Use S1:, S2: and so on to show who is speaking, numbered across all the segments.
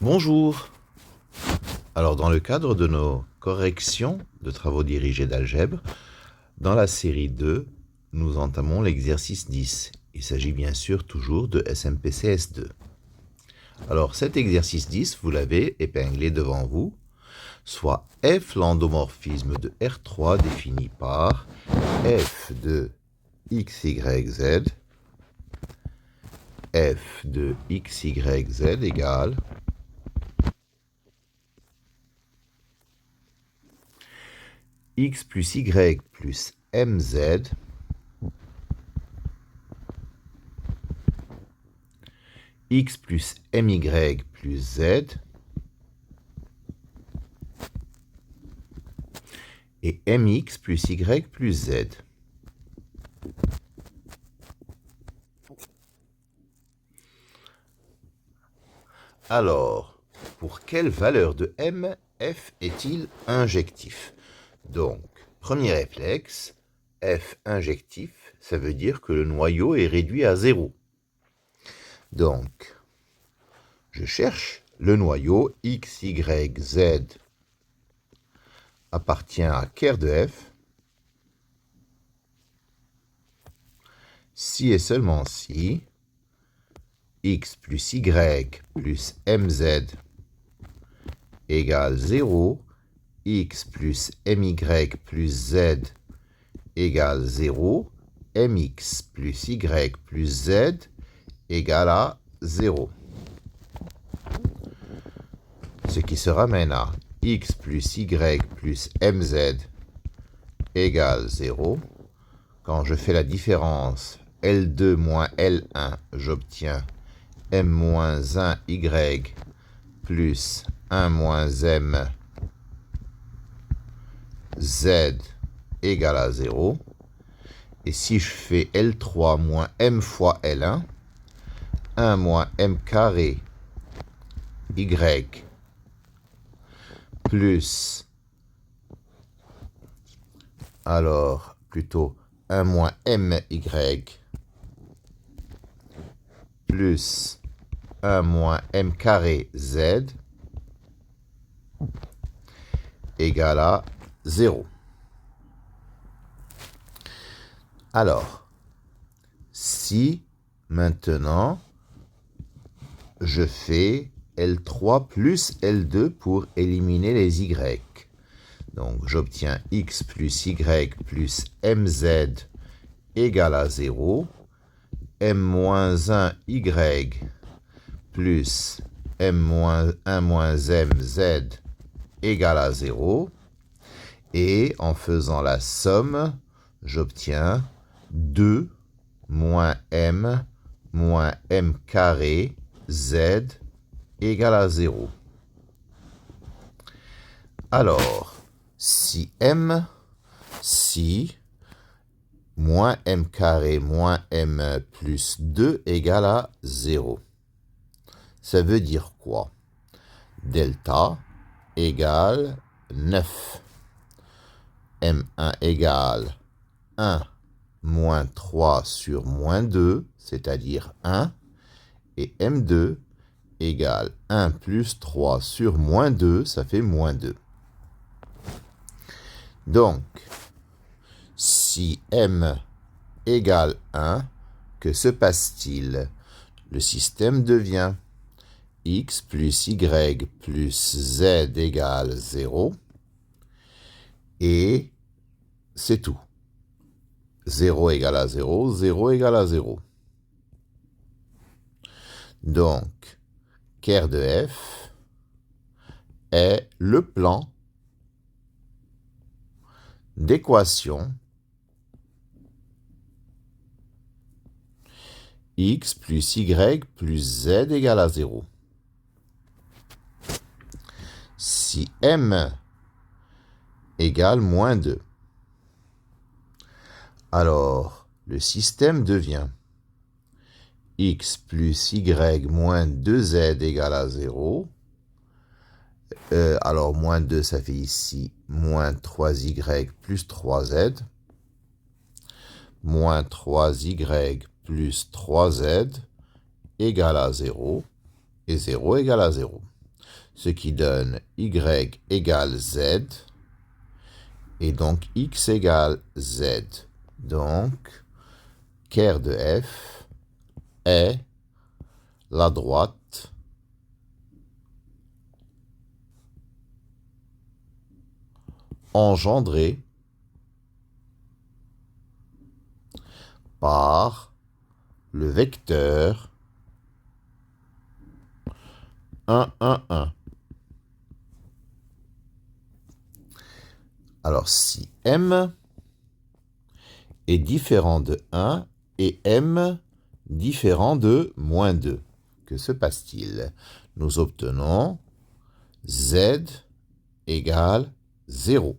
S1: Bonjour. Alors, dans le cadre de nos corrections de travaux dirigés d'algèbre, dans la série 2, nous entamons l'exercice 10. Il s'agit bien sûr toujours de SMPCS2. Alors, cet exercice 10, vous l'avez épinglé devant vous, soit f l'endomorphisme de R3 défini par f de xyz, f de xyz égale x plus y plus mz x plus my plus z et mx plus y plus z. Alors, pour quelle valeur de m, f est-il injectif? Donc, premier réflexe, f injectif, ça veut dire que le noyau est réduit à 0. Donc, je cherche le noyau x, y, z appartient à ker de f si et seulement si x plus y plus mz égale 0, x plus my plus z égale 0, mx plus y plus z égale à 0. Ce qui se ramène à x plus y plus mz égale 0. Quand je fais la différence L2 moins L1, j'obtiens m moins 1y plus 1 moins m z égale à 0. Et si je fais L3 moins m fois L1, 1 moins m carré y plus, alors plutôt 1 moins my plus 1 moins m carré z égale à 0. Alors, si maintenant je fais L3 plus L2 pour éliminer les y, donc j'obtiens x plus y plus mz égale à 0, m moins 1 y plus m moins 1 moins m z égale à 0, et en faisant la somme, j'obtiens 2 moins m carré z égale à 0. Alors, si moins m carré moins m plus 2 égale à 0, ça veut dire quoi? Delta égale 9. M1 égale 1 moins 3 sur moins 2, c'est-à-dire 1, et M2 égale 1 plus 3 sur moins 2, ça fait moins 2. Donc, si M égale 1, que se passe-t-il? Le système devient x plus y plus z égale 0, et c'est tout. 0 égale à 0, 0 égale à 0. Donc, ker de f est le plan d'équation x plus y plus z égale à 0. Si m égale moins 2, alors le système devient x plus y moins 2z égale à 0. Alors moins 2, ça fait ici moins 3y plus 3z. Moins 3y plus 3z égale à 0. Et 0 égale à 0. ce qui donne y égale z, et donc x égale z. Donc, ker de f est la droite engendrée par le vecteur 1, 1, 1. Alors, si m est différent de 1 et m différent de moins 2, que se passe-t-il? Nous obtenons z égale 0.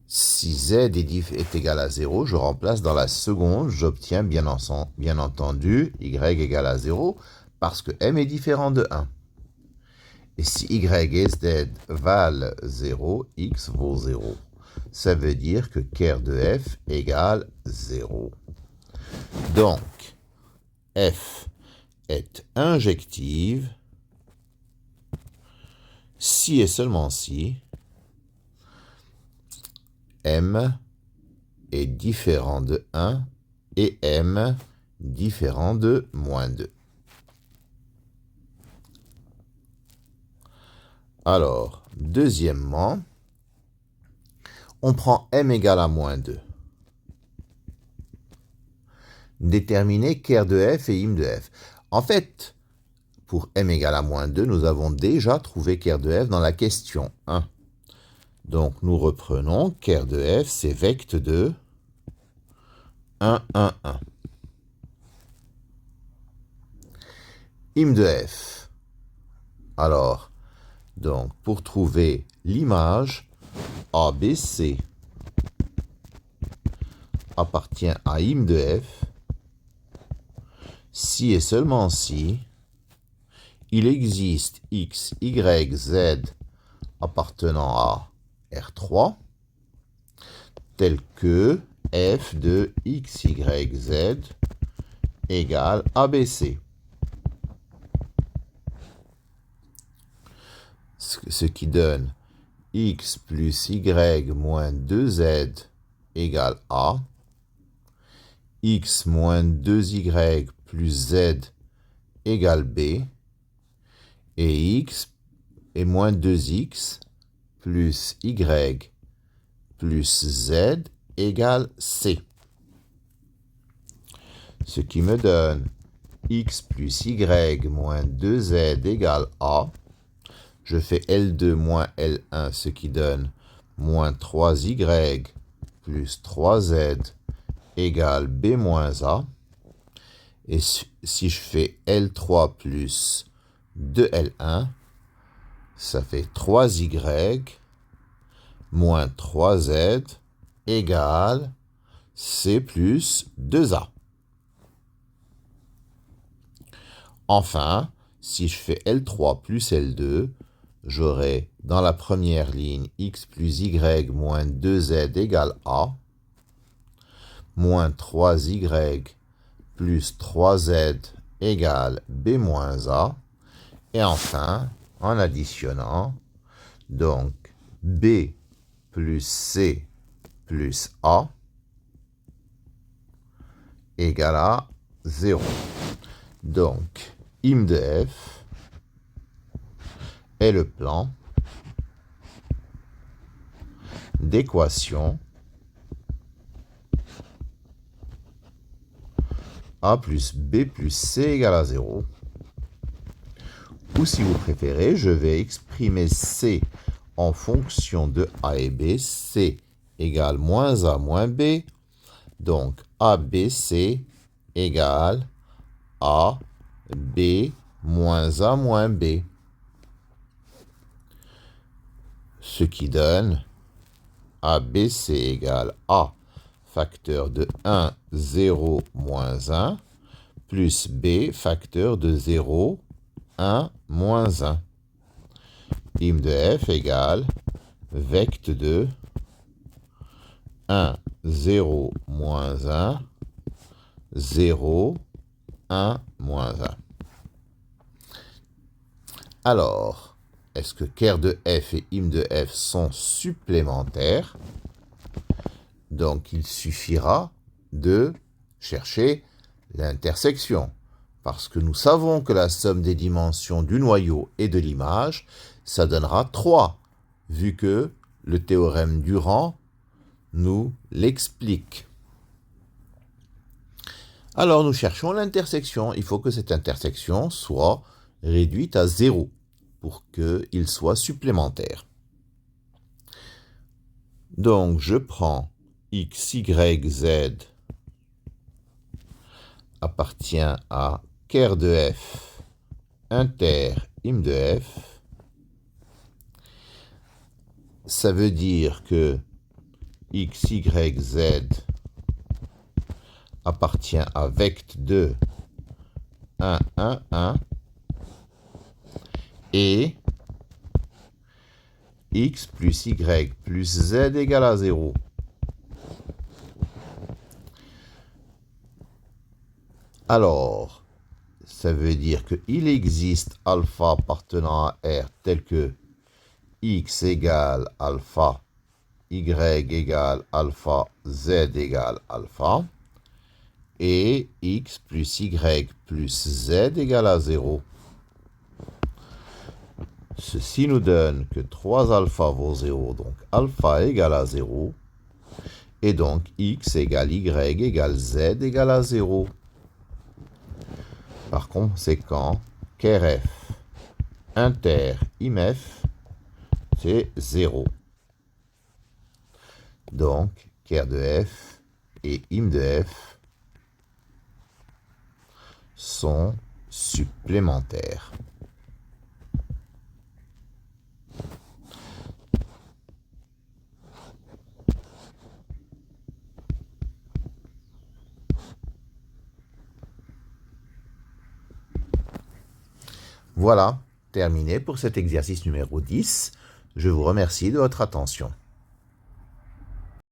S1: Si z est égal à 0, je remplace dans la seconde, j'obtiens bien entendu y égale à 0 parce que m est différent de 1. Et si y et z valent 0, x vaut 0. Ça veut dire que ker de f égale 0. Donc, f est injective si et seulement si m est différent de 1 et m différent de moins 2. Alors, deuxièmement, on prend m égale à moins 2. Déterminer ker de f et im de f. En fait, pour m égale à moins 2, nous avons déjà trouvé ker de f dans la question 1. Donc, nous reprenons ker de f, c'est vect de 1, 1, 1. Im de f. Alors, donc, pour trouver l'image, ABC appartient à im de f si et seulement si il existe x, y, z appartenant à R3 tel que f de x, y, z égale ABC. Ce qui donne x plus y moins 2z égale A, x moins 2y plus z égale B, et x et moins 2x plus y plus z égale C. Ce qui me donne x plus y moins 2z égale A. Je fais L2 moins L1, ce qui donne moins 3y plus 3z égale B moins A. Et si je fais L3 plus 2L1, ça fait 3y moins 3z égale C plus 2A. Enfin, si je fais L3 plus L2, j'aurai dans la première ligne x plus y moins 2z égale A, moins 3y plus 3z égale B moins A, et enfin, en additionnant, donc B plus C plus A égale à 0. Donc, im de f est le plan d'équation A plus B plus C égale à 0. Ou si vous préférez, je vais exprimer C en fonction de A et B. C égale moins A moins B. Donc ABC égale A, B, moins A moins B. Ce qui donne ABC égale A, facteur de 1, 0, moins 1, plus B, facteur de 0, 1, moins 1. Im de f égale vect de 1, 0, moins 1, 0, 1, moins 1. Alors, est-ce que ker de f et im de f sont supplémentaires? Donc, il suffira de chercher l'intersection. Parce que nous savons que la somme des dimensions du noyau et de l'image, ça donnera 3, vu que le théorème Durand nous l'explique. Alors, nous cherchons l'intersection. Il faut que cette intersection soit réduite à 0 pour qu'il soit supplémentaire. Donc, je prends x, y, z appartient à ker de f, inter, im de f. Ça veut dire que x, y, z appartient à vect de 1, 1, 1 et x plus y plus z égale à 0. Alors, ça veut dire qu'il existe alpha appartenant à R tel que x égale alpha, y égale alpha, z égale alpha, et x plus y plus z égale à 0. Ceci nous donne que 3 alpha vaut 0, donc alpha égale à 0, et donc x égale y égale z égale à 0. Par conséquent, ker f, inter, im f, c'est 0. Donc, ker de f et im de f sont supplémentaires. Voilà, terminé pour cet exercice numéro 10. Je vous remercie de votre attention.